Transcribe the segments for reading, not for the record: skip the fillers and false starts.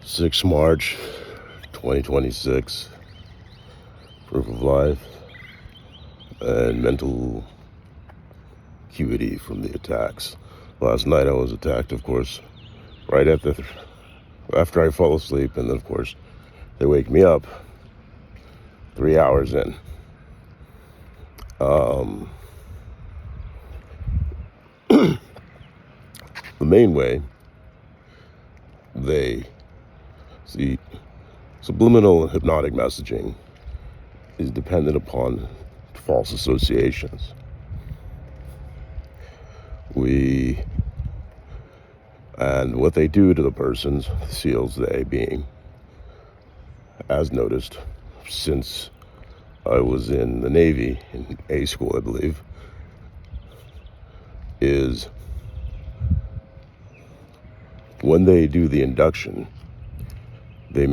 6 March 2026, proof of life and mental acuity from the attacks. Last night I was attacked, of course, right after I fall asleep, and then of course they wake me up 3 hours in. The main way they see subliminal and hypnotic messaging is dependent upon false associations. And what they do to the persons, SEALs they being, as noticed, since I was in the Navy, in A school I believe, is when they do the induction, they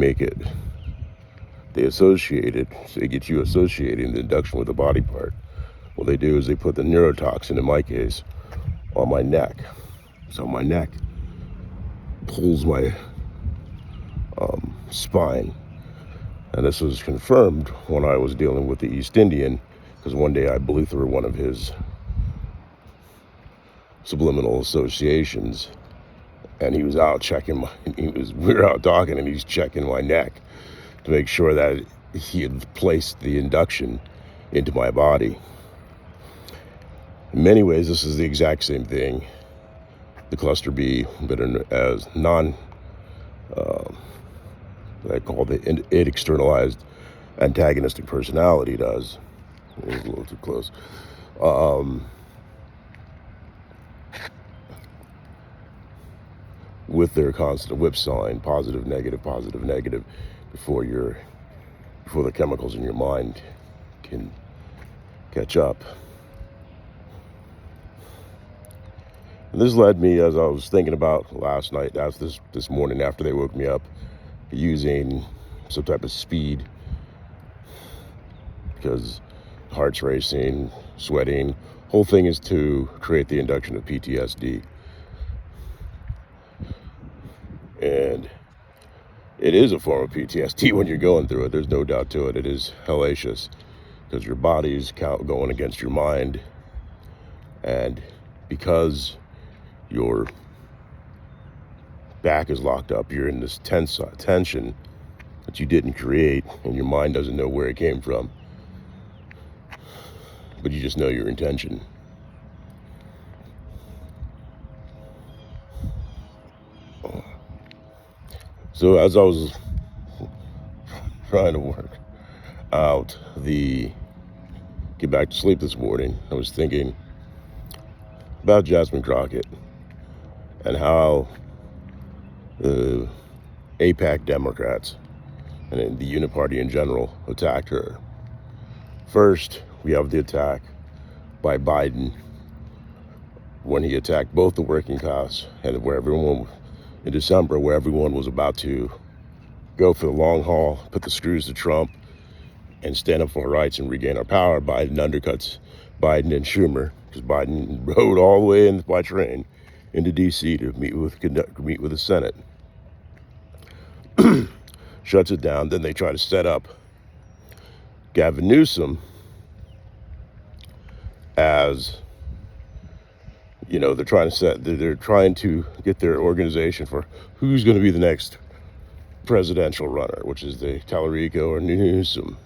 associate it, so they get you associating the induction with the body part. What they do is they put the neurotoxin, in my case, on my neck. So my neck pulls my spine. And this was confirmed when I was dealing with the East Indian, because one day I blew through one of his subliminal associations, and he was out checking we were out talking, and he's checking my neck to make sure that he had placed the induction into my body. In many ways, this is the exact same thing the cluster B, but as I call it externalized antagonistic personality does. It was a little too close. With their constant whipsawing, positive, negative, before the chemicals in your mind can catch up. And this led me, as I was thinking about last night, this morning after they woke me up, using some type of speed, because heart's racing, sweating. Whole thing is to create the induction of PTSD. And it is a form of PTSD when you're going through it. There's no doubt to it. It is hellacious because your body's going against your mind. And because your back is locked up, you're in this tension that you didn't create, and your mind doesn't know where it came from. But you just know your intention. So as I was trying to work out get back to sleep this morning, I was thinking about Jasmine Crockett and how the AIPAC Democrats and the Uniparty in general attacked her. First, we have the attack by Biden when he attacked both the working class and in December, where everyone was about to go for the long haul, put the screws to Trump, and stand up for our rights and regain our power. Biden undercuts Biden and Schumer, because Biden rode all the way in by train into D.C. to meet with the Senate. Shuts it down. Then they try to set up Gavin Newsom as, they're trying to get their organization for who's going to be the next presidential runner, which is the Tallarico or Newsom.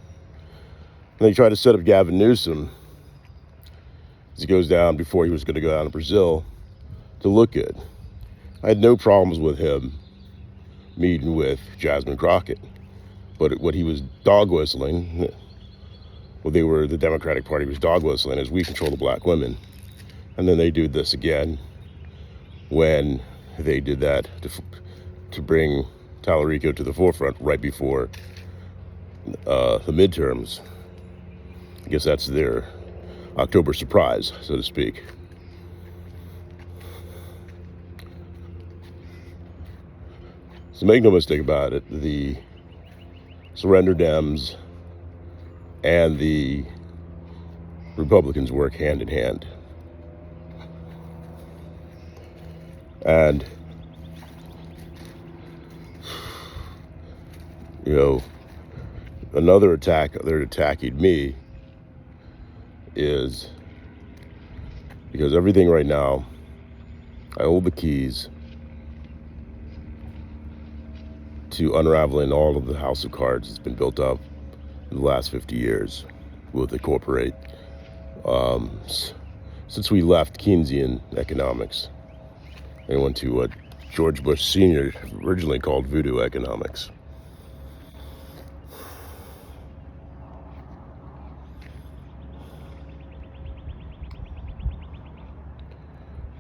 And they try to set up Gavin Newsom as he goes down, before he was going to go down to Brazil, to look good. I had no problems with him meeting with Jasmine Crockett, but what he was dog whistling, the Democratic Party was dog whistling, is we control the black women. And then they do this again when they did that to bring Tallarico to the forefront right before the midterms. I guess that's their October surprise, so to speak. So make no mistake about it, the surrender Dems and the Republicans work hand in hand. And You know, another attack they're attacking me is because everything right now, I hold the keys to unraveling all of the house of cards that's been built up in the last 50 years with the corporate. Since we left Keynesian economics and went to what George Bush Sr. originally called voodoo economics.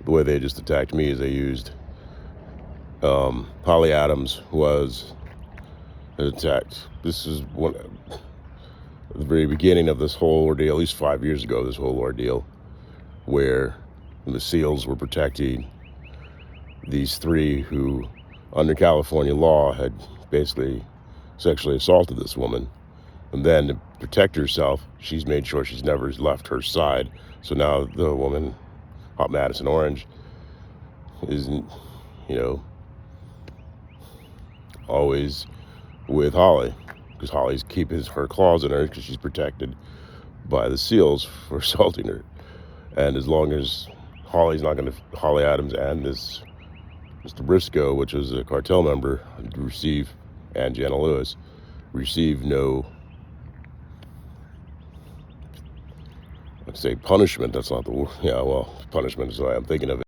The way they just attacked me is they used Holly Adams was attacked. This is one at the very beginning of this whole ordeal, at least 5 years ago, this whole ordeal, where the SEALs were protecting these three who, under California law, had basically sexually assaulted this woman. And then to protect herself, she's made sure she's never left her side. So now the woman, Hot Madison Orange, isn't, always with Holly, because Holly's keeping her claws in her because she's protected by the SEALs for assaulting her. And as long as Holly Adams and this Mr. Briscoe, which was a cartel member, and Jana Lewis, receive no, I'd say punishment. That's not the word. Yeah, well, punishment is the way I'm thinking of it.